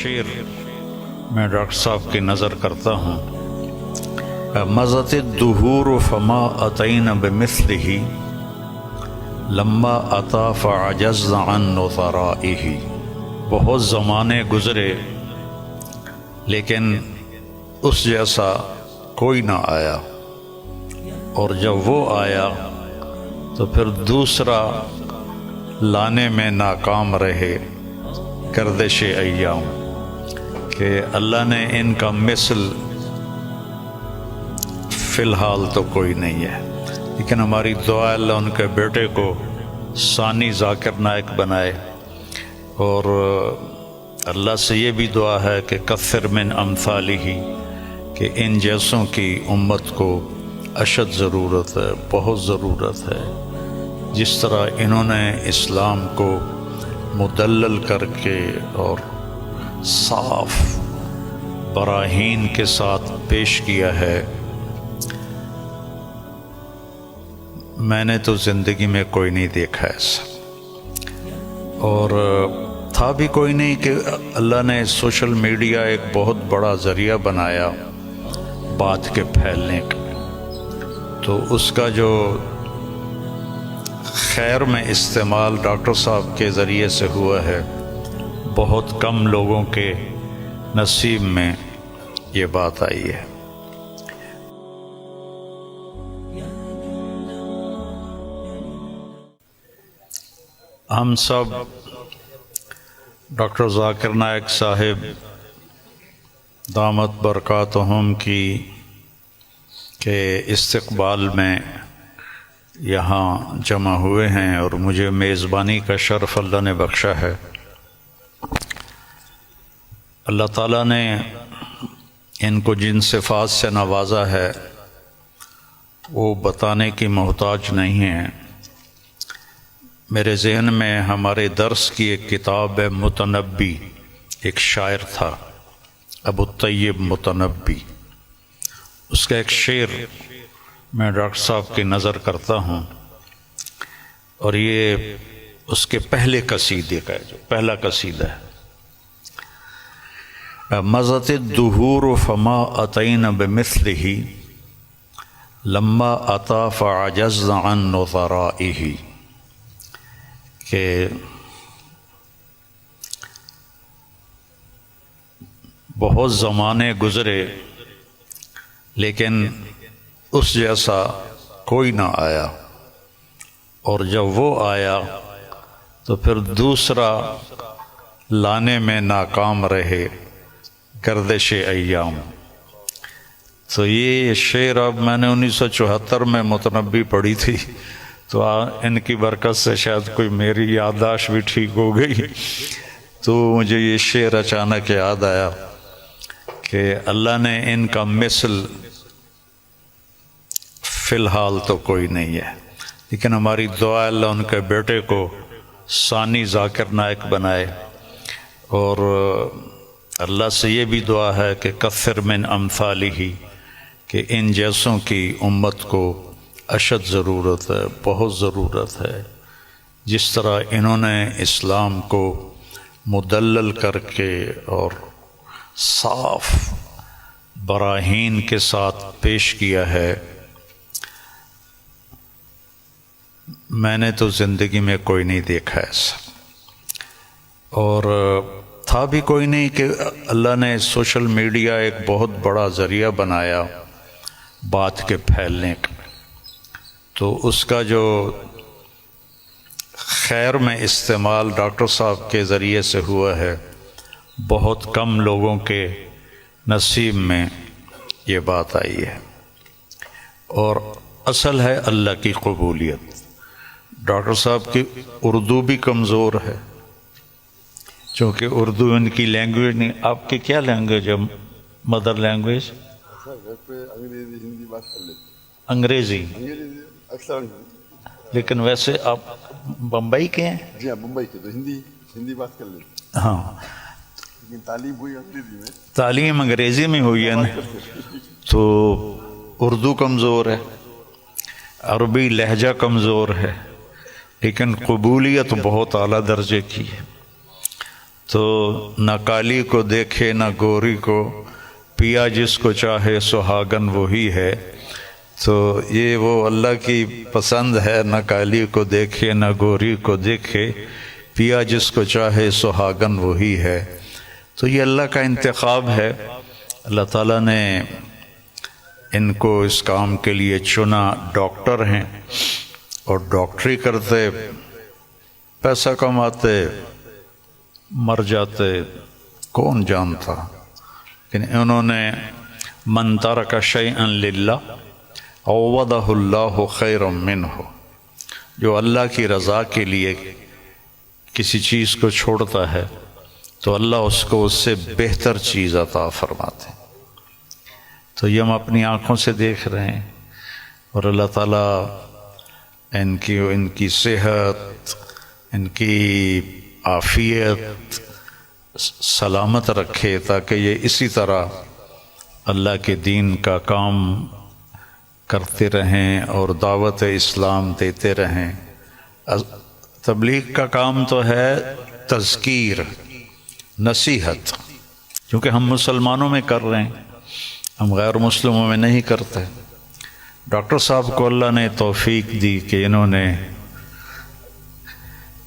شعر میں ڈاکٹر صاحب کی نظر کرتا ہوں. مضت الدہور فما اتین بمثلہ لما اتا فعجزنا عن نظرائہ. بہت زمانے گزرے لیکن اس جیسا کوئی نہ آیا، اور جب وہ آیا تو پھر دوسرا لانے میں ناکام رہے. گردش ایام کہ اللہ نے ان کا مثل فی الحال تو کوئی نہیں ہے، لیکن ہماری دعا اللہ ان کے بیٹے کو ثانی ذاکر نائک بنائے، اور اللہ سے یہ بھی دعا ہے کہ کثر من امثالہ، کہ ان جیسوں کی امت کو اشد ضرورت ہے، بہت ضرورت ہے. جس طرح انہوں نے اسلام کو مدلل کر کے اور صاف براہین کے ساتھ پیش کیا ہے، میں نے تو زندگی میں کوئی نہیں دیکھا ایسا. اور تھا بھی کوئی نہیں کہ اللہ نے سوشل میڈیا ایک بہت بڑا ذریعہ بنایا بات کے پھیلنے کا. تو اس کا جو خیر میں استعمال ڈاکٹر صاحب کے ذریعے سے ہوا ہے، بہت کم لوگوں کے نصیب میں یہ بات آئی ہے. ہم سب ڈاکٹر ذاکر نائک صاحب دامت برکاتہم کی کے استقبال میں یہاں جمع ہوئے ہیں، اور مجھے میزبانی کا شرف اللہ نے بخشا ہے. اللہ تعالیٰ نے ان کو جن صفات سے نوازا ہے وہ بتانے کی محتاج نہیں ہیں. میرے ذہن میں ہمارے درس کی ایک کتاب ہے متنبی، ایک شاعر تھا ابو الطیب متنبی. اس کا ایک شعر میں ڈاکٹر صاحب کی نظر کرتا ہوں، اور یہ اس کے پہلے قصیدے کا ہے، جو پہلا قصیدہ ہے. مضت الدہور فما اتین بمثلہ لما اتا فعجزنا عن نظرائہ. کہ بہت زمانے گزرے لیکن اس جیسا کوئی نہ آیا، اور جب وہ آیا تو پھر دوسرا لانے میں ناکام رہے. گردش ایام. تو یہ شعر اب میں نے 1974 میں متنبی پڑھی تھی، تو ان کی برکت سے شاید کوئی میری یادداشت بھی ٹھیک ہو گئی، تو مجھے یہ شعر اچانک یاد آیا کہ اللہ نے ان کا مثل فی الحال تو کوئی نہیں ہے، لیکن ہماری دعا اللہ ان کے بیٹے کو ثانی ذاکر نائک بنائے. اور اللہ سے یہ بھی دعا ہے کہ کثر من امثالہ، کہ ان جیسوں کی امت کو اشد ضرورت ہے، بہت ضرورت ہے. جس طرح انہوں نے اسلام کو مدلل کر کے اور صاف براہین کے ساتھ پیش کیا ہے، میں نے تو زندگی میں کوئی نہیں دیکھا ایسا. اور تھا بھی کوئی نہیں کہ اللہ نے سوشل میڈیا ایک بہت بڑا ذریعہ بنایا بات کے پھیلنے کا. تو اس کا جو خیر میں استعمال ڈاکٹر صاحب کے ذریعے سے ہوا ہے، بہت کم لوگوں کے نصیب میں یہ بات آئی ہے. اور اصل ہے اللہ کی قبولیت. ڈاکٹر صاحب کی اردو بھی کمزور ہے، چونکہ اردو ان کی لینگویج نہیں. آپ کی کیا لینگویج ہے مدر لینگویج؟ انگریزی. لیکن ویسے آپ بمبئی کے ہیں؟ جی ہاں بمبئی کے، تو ہندی بات کر لیتے. ہاں، لیکن تعلیم ہوئی انگریزی میں. تعلیم انگریزی میں ہوئی ہے نا، تو اردو کمزور ہے، عربی لہجہ کمزور ہے، لیکن قبولیت بہت اعلیٰ درجے کی ہے. تو نہ کالی کو دیکھے نہ گوری کو، پیا جس کو چاہے سہاگن وہی ہے۔ تو یہ وہ اللہ کی پسند ہے، نہ کالی کو دیکھے نہ گوری کو دیکھے، پیا جس کو چاہے سہاگن وہی ہے۔ تو یہ اللہ کا انتخاب ہے، اللہ تعالیٰ نے ان کو اس کام کے لیے چنا۔ ڈاکٹر ہیں اور ڈاکٹری کرتے، پیسہ کماتے، مر جاتے، کون جانتا۔ لیکن انہوں نے من ترک شیئا للہ عوضہ اللہ خیرا منہ، جو اللہ کی رضا کے لیے کسی چیز کو چھوڑتا ہے تو اللہ اس کو اس سے بہتر چیز عطا فرماتے ہیں۔ تو یہ ہم اپنی آنکھوں سے دیکھ رہے ہیں، اور اللہ تعالیٰ ان کی صحت، ان کی عافیت سلامت رکھے، تاکہ یہ اسی طرح اللہ کے دین کا کام کرتے رہیں اور دعوت اسلام دیتے رہیں۔ تبلیغ کا کام تو ہے تذکیر، نصیحت، کیونکہ ہم مسلمانوں میں کر رہے ہیں، ہم غیر مسلموں میں نہیں کرتے۔ ڈاکٹر صاحب کو اللہ نے توفیق دی کہ انہوں نے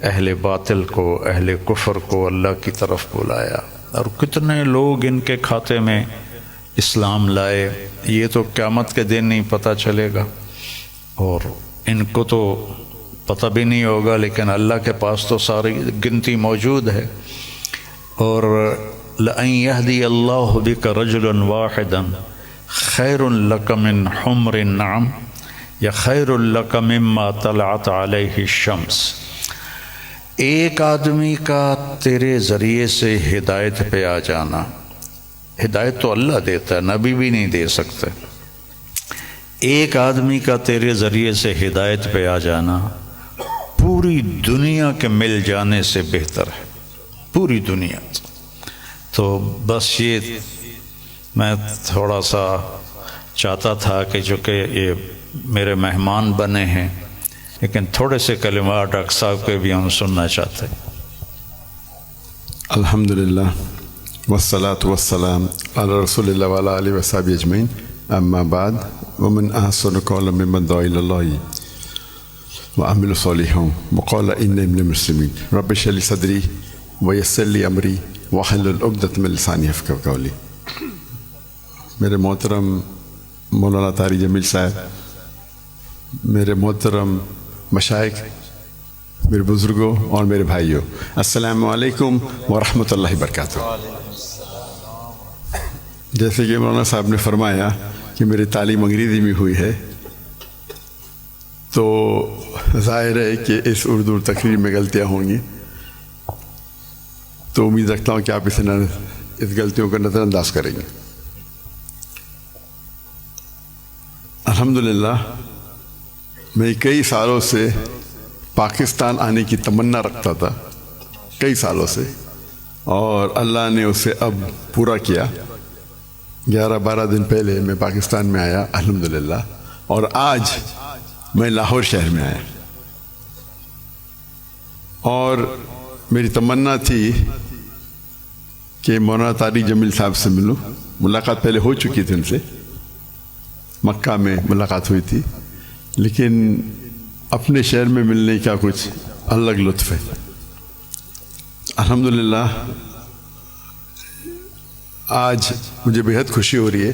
اہل باطل کو، اہل کفر کو اللہ کی طرف بلایا، اور کتنے لوگ ان کے کھاتے میں اسلام لائے، یہ تو قیامت کے دن نہیں پتہ چلے گا، اور ان کو تو پتہ بھی نہیں ہوگا، لیکن اللہ کے پاس تو ساری گنتی موجود ہے۔ اور لَأَن يَهْدِيَ اللَّهُ بِكَ رَجُلًا وَاحِدًا خَيْرٌ لَكَ مِنْ حُمْرِ النَّعَمِ یا خَيْرٌ لَكَ مِمَّا طَلَعَتْ عَلَيْهِ الشَّمْسُ، ایک آدمی کا تیرے ذریعے سے ہدایت پہ آ جانا، ہدایت تو اللہ دیتا ہے، نبی بھی نہیں دے سکتے، ایک آدمی کا تیرے ذریعے سے ہدایت پہ آ جانا پوری دنیا کے مل جانے سے بہتر ہے، پوری دنیا۔ تو بس یہ میں تھوڑا سا چاہتا تھا کہ جو کہ یہ میرے مہمان بنے ہیں، لیکن تھوڑے سے کلمات ڈاکٹر صاحب کے بھی ہم سننا چاہتے ہیں۔ الحمدللہ والصلاة والسلام علی رسول اللہ وعلی آلہ وصحبہ اجمعین، اما بعد، ومن احسن قولا ممن دعا الی اللہ وعمل صالحا وقال انی من المسلمین، رب اشرح لی صدری ویسر لی امری واحلل عقدۃ من لسانی یفقہوا قولی۔ میرے محترم مولانا طارق جمیل صاحب، میرے محترم مشائخ، میرے بزرگوں اور میرے بھائیوں، السلام علیکم ورحمۃ اللہ وبرکاتہ۔ جیسے کہ مولانا صاحب نے فرمایا کہ میری تعلیم انگریزی میں ہوئی ہے، تو ظاہر ہے کہ اس اردو تقریر میں غلطیاں ہوں گی، تو امید رکھتا ہوں کہ آپ اس غلطیوں کو نظر انداز کریں گے۔ الحمدللہ میں کئی سالوں سے پاکستان آنے کی تمنا رکھتا تھا، کئی سالوں سے، اور اللہ نے اسے اب پورا کیا۔ 11-12 دن پہلے میں پاکستان میں آیا الحمدللہ، اور آج میں لاہور شہر میں آیا، اور میری تمنا تھی کہ مولانا طارق جمیل صاحب سے ملوں۔ ملاقات پہلے ہو چکی تھی ان سے، مکہ میں ملاقات ہوئی تھی، لیکن اپنے شہر میں ملنے کا کچھ الگ لطف ہے۔ الحمدللہ آج مجھے بہت خوشی ہو رہی ہے،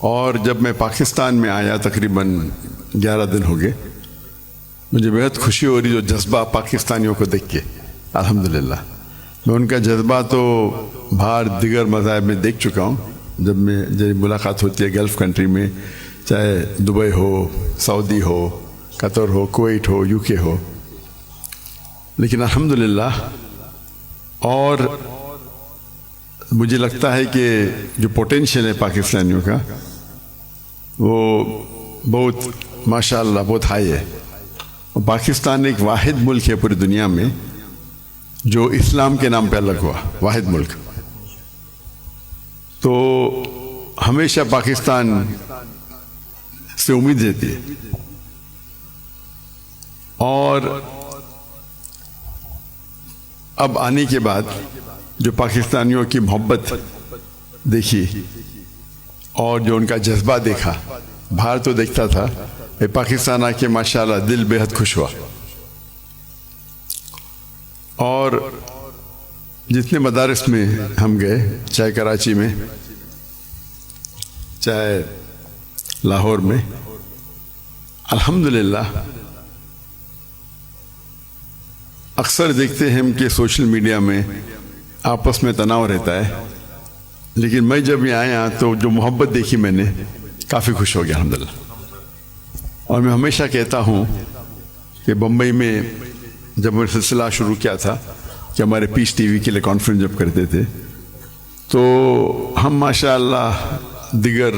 اور جب میں پاکستان میں آیا تقریباً 11 دن ہو گئے، مجھے بہت خوشی ہو رہی جو جذبہ پاکستانیوں کو دیکھ کے۔ الحمدللہ میں ان کا جذبہ تو باہر دیگر مذاہب میں دیکھ چکا ہوں، جب ملاقات ہوتی ہے گلف کنٹری میں، چاہے Dubai who, Saudi who, Qatar who, Kuwait who, you کے ہو، لیکن الحمدللہ، اور مجھے لگتا ہے کہ جو پوٹینشیل ہے پاکستانیوں کا وہ بہت ماشاءاللہ بہت ہائی ہے۔ اور پاکستان ایک واحد ملک ہے پوری دنیا میں جو اسلام کے نام پہ الگ ہوا، واحد ملک۔ تو ہمیشہ پاکستان سے امید رہتی ہے، اور اب آنے کے بعد جو پاکستانیوں کی محبت دیکھی اور جو ان کا جذبہ دیکھا، باہر تو دیکھتا تھا، پاکستان آ کے ماشاءاللہ دل بے حد خوش ہوا. اور جتنے مدارس میں ہم گئے، چاہے کراچی میں، چاہے لاہور میں، الحمدللہ اکثر دیکھتے ہیں کہ سوشل میڈیا میں آپس میں تناؤ رہتا ہے، لیکن میں جب یہاں آیا تو جو محبت دیکھی میں نے، کافی خوش ہو گیا الحمدللہ. اور میں ہمیشہ کہتا ہوں کہ بمبئی میں جب میں سلسلہ شروع کیا تھا کہ ہمارے پیس ٹی وی کے لیے کانفرنس جب کرتے تھے، تو ہم ماشاءاللہ دیگر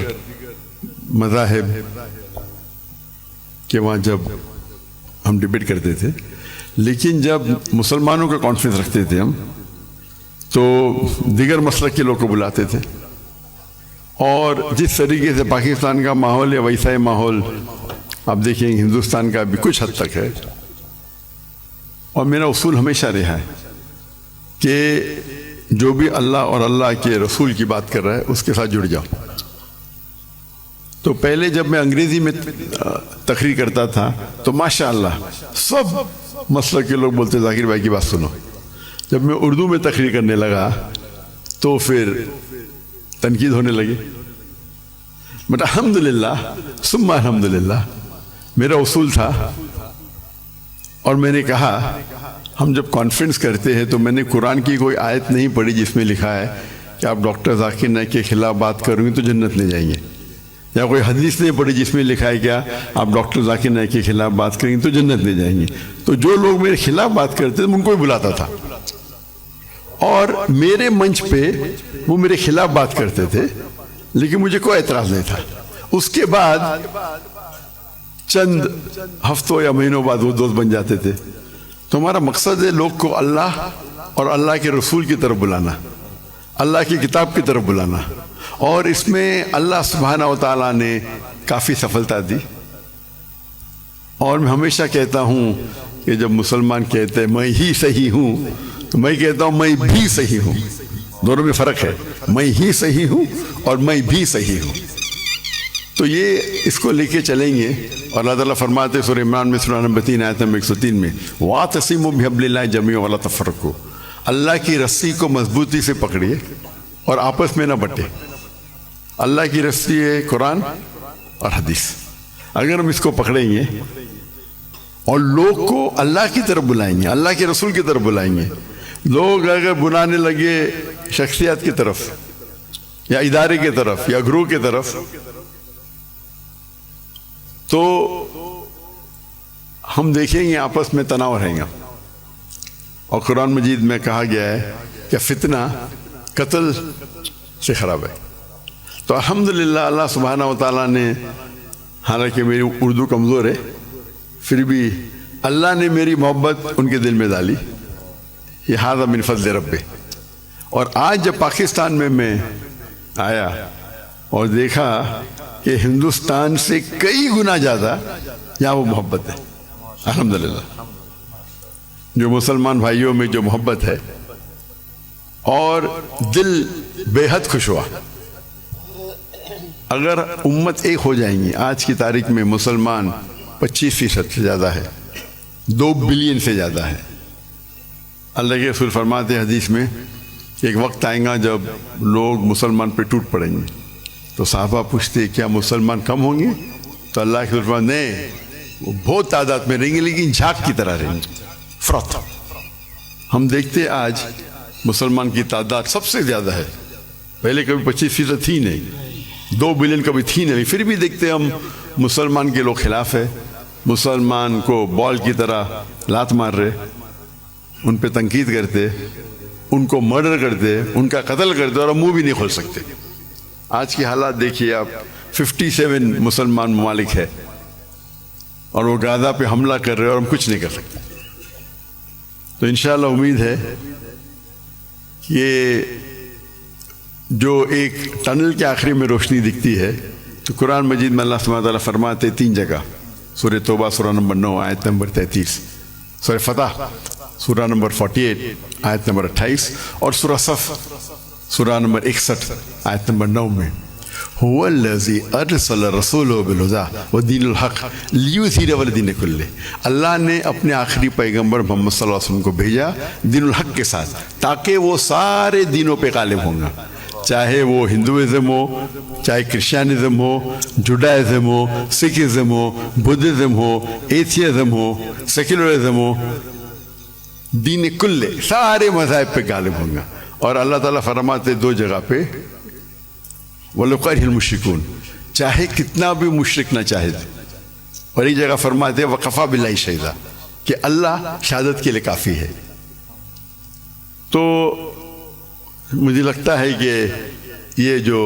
مذاہب کے وہاں جب ہم ڈبیٹ کرتے تھے، لیکن جب مسلمانوں کا کانفرنس رکھتے تھے ہم، تو دیگر مسلک کے لوگ کو بلاتے تھے. اور جس طریقے سے پاکستان کا ماحول ہے ویسا ہی ماحول آپ دیکھیں ہندوستان کا بھی کچھ حد تک ہے. اور میرا اصول ہمیشہ رہا ہے کہ جو بھی اللہ اور اللہ کے رسول کی بات کر رہا ہے اس کے ساتھ جڑ جاؤ. تو پہلے جب میں انگریزی میں تقریر کرتا تھا تو ماشاءاللہ سب مسلک کے لوگ بولتے ذاکر بھائی کی بات سنو. جب میں اردو میں تقریر کرنے لگا تو پھر تنقید ہونے لگی. بٹ الحمدللہ ثم الحمدللہ میرا اصول تھا، اور میں نے کہا ہم جب کانفرنس کرتے ہیں تو میں نے قرآن کی کوئی آیت نہیں پڑھی جس میں لکھا ہے کہ آپ ڈاکٹر ذاکر نائک کے خلاف بات کریں گے تو جنت میں جائیں گے، یا کوئی حدیث نہیں پڑھی جس میں لکھا ہے کیا آپ ڈاکٹر ذاکر نائک کے خلاف بات کریں گے تو جنت میں جائیں گے. تو جو لوگ میرے خلاف بات کرتے تھے ان کو بھی بلاتا تھا، اور میرے منچ پہ وہ میرے خلاف بات کرتے تھے لیکن مجھے کوئی اعتراض نہیں تھا. اس کے بعد چند ہفتوں یا مہینوں بعد وہ دوست بن جاتے تھے. تو ہمارا مقصد ہے لوگ کو اللہ اور اللہ کے رسول کی طرف بلانا، اللہ کی کتاب کی طرف بلانا. اور اس میں اللہ سبحانہ و تعالیٰ نے کافی سفلتا دی. اور میں ہمیشہ کہتا ہوں کہ جب مسلمان کہتے ہیں میں ہی صحیح ہوں تو میں کہتا ہوں میں بھی صحیح ہوں. دونوں میں فرق ہے، میں ہی صحیح ہوں اور میں بھی صحیح ہوں. تو یہ اس کو لے کے چلیں گے. اور اللہ تعالیٰ فرماتے سورہ عمران میں سورہ نمبر 3 آیت نمبر 103 میں وَاعْتَصِمُوا بِحَبْلِ اللَّهِ جَمِيعًا وَلَا تَفَرَّقُوا، اللہ کی رسی کو مضبوطی سے پکڑیے اور آپس میں نہ بٹے. اللہ کی رسی ہے قرآن اور حدیث. اگر ہم اس کو پکڑیں گے اور لوگ کو اللہ کی طرف بلائیں گے، اللہ کے رسول کی طرف بلائیں گے، لوگ اگر بلانے لگے شخصیات کی طرف یا ادارے کی طرف یا گروہ کی طرف تو ہم دیکھیں گے آپس میں تناؤ رہیں گا. اور قرآن مجید میں کہا گیا ہے کہ فتنہ قتل سے خراب ہے. تو الحمدللہ اللہ سبحانہ و تعالیٰ نے، حالانکہ میری اردو کمزور ہے پھر بھی اللہ نے میری محبت ان کے دل میں ڈالی. یہ ھذا من فضل ربی. اور آج جب پاکستان میں آیا اور دیکھا کہ ہندوستان سے کئی گنا زیادہ یہاں وہ محبت ہے الحمدللہ. جو مسلمان بھائیوں میں جو محبت ہے اور دل بے حد خوش ہوا. اگر امت ایک ہو جائیں گی، آج کی تاریخ میں مسلمان 25% سے زیادہ ہے، 2 بلین سے زیادہ ہے. اللہ کے رسول فرماتے ہیں حدیث میں کہ ایک وقت آئے گا جب لوگ مسلمان پہ ٹوٹ پڑیں گے. تو صحابہ پوچھتے کیا مسلمان کم ہوں گے؟ تو اللہ کے رسول فرماتے نہیں، وہ بہت تعداد میں رہیں گے لیکن جھاگ کی طرح رہیں گے. فرق ہم دیکھتے آج مسلمان کی تعداد سب سے زیادہ ہے. پہلے کبھی 25% تھی نہیں، 2 بلین کبھی تھی نہیں، پھر بھی دیکھتے ہم مسلمان کے لوگ خلاف ہے. مسلمان کو بال کی طرح لات مار رہے، ان پہ تنقید کرتے، ان کو مرڈر کرتے، ان کا قتل کرتے اور منہ بھی نہیں کھول سکتے. آج کی حالات دیکھیے آپ، 57 مسلمان ممالک ہے اور وہ غزہ پہ حملہ کر رہے اور ہم کچھ نہیں کر سکتے. تو انشاءاللہ امید ہے کہ جو ایک ٹنل کے آخری میں روشنی دکھتی ہے تو قرآن مجید میں اللہ سبحانہ وتعالیٰ فرماتے 3 جگہ، سورہ توبہ سورہ نمبر 9 آیت نمبر 33، سورہ فتح سورہ نمبر 48 آیت نمبر 28 اور سورہ صف سورہ نمبر 61 آیت نمبر 9 میں هو الذی ارسل رسولہ بالہدی ودین الحق لیظہرہ علی الدین کلہ، اللہ نے اپنے آخری پیغمبر محمد صلی اللہ علیہ وسلم کو بھیجا دین الحق کے ساتھ تاکہ وہ سارے دینوں پہ غالب ہوں گا، چاہے وہ ہندوازم ہو، چاہے کرسچینزم ہو، جوڈائزم ہو، سکھزم ہو، بدھزم ہو، ایتھیزم ہو، سیکولرزم ہو، دین کلے سارے مذاہب پہ غالب ہوں گا۔ اور اللہ تعالیٰ فرماتے دو جگہ پہ وَلَوْ كَرِهَ الْمُشْرِكُونَ، چاہے کتنا بھی مشرک نہ چاہے، اور ایک جگہ فرماتے وَكَفَى بِاللَّهِ شَهِيدًا کہ اللہ شہادت کے لیے کافی ہے۔ تو مجھے لگتا ہے کہ یہ جو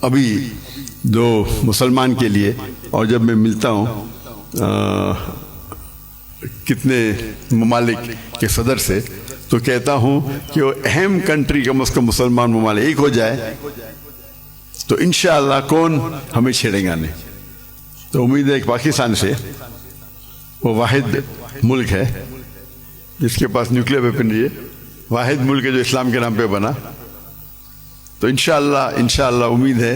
ابھی جو مسلمان کے لیے، اور جب میں ملتا ہوں کتنے ممالک کے صدر سے تو کہتا ہوں کہ وہ اہم کنٹری کم از کم مسلمان ممالک ایک ہو جائے تو انشاءاللہ کون ہمیں چھیڑے گا نہیں۔ تو امید ہے کہ پاکستان سے وہ واحد ملک ہے جس کے پاس نیوکلیر ویپنری ہے، واحد ملک ہے جو اسلام کے نام پہ بنا، تو انشاءاللہ امید ہے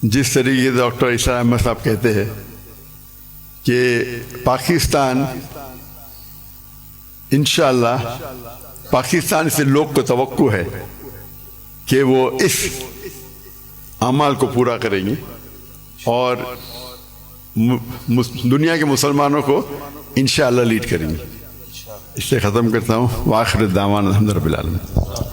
جس طریقے سے ڈاکٹر اسرار احمد صاحب کہتے ہیں کہ پاکستان انشاءاللہ پاکستان سے لوگ کو توقع ہے کہ وہ اس اعمال کو پورا کریں گے اور دنیا کے مسلمانوں کو انشاءاللہ لیڈ کریں گے۔ اس سے ختم کرتا ہوں، وآخر الدعوانا الحمد للہ رب العالمین۔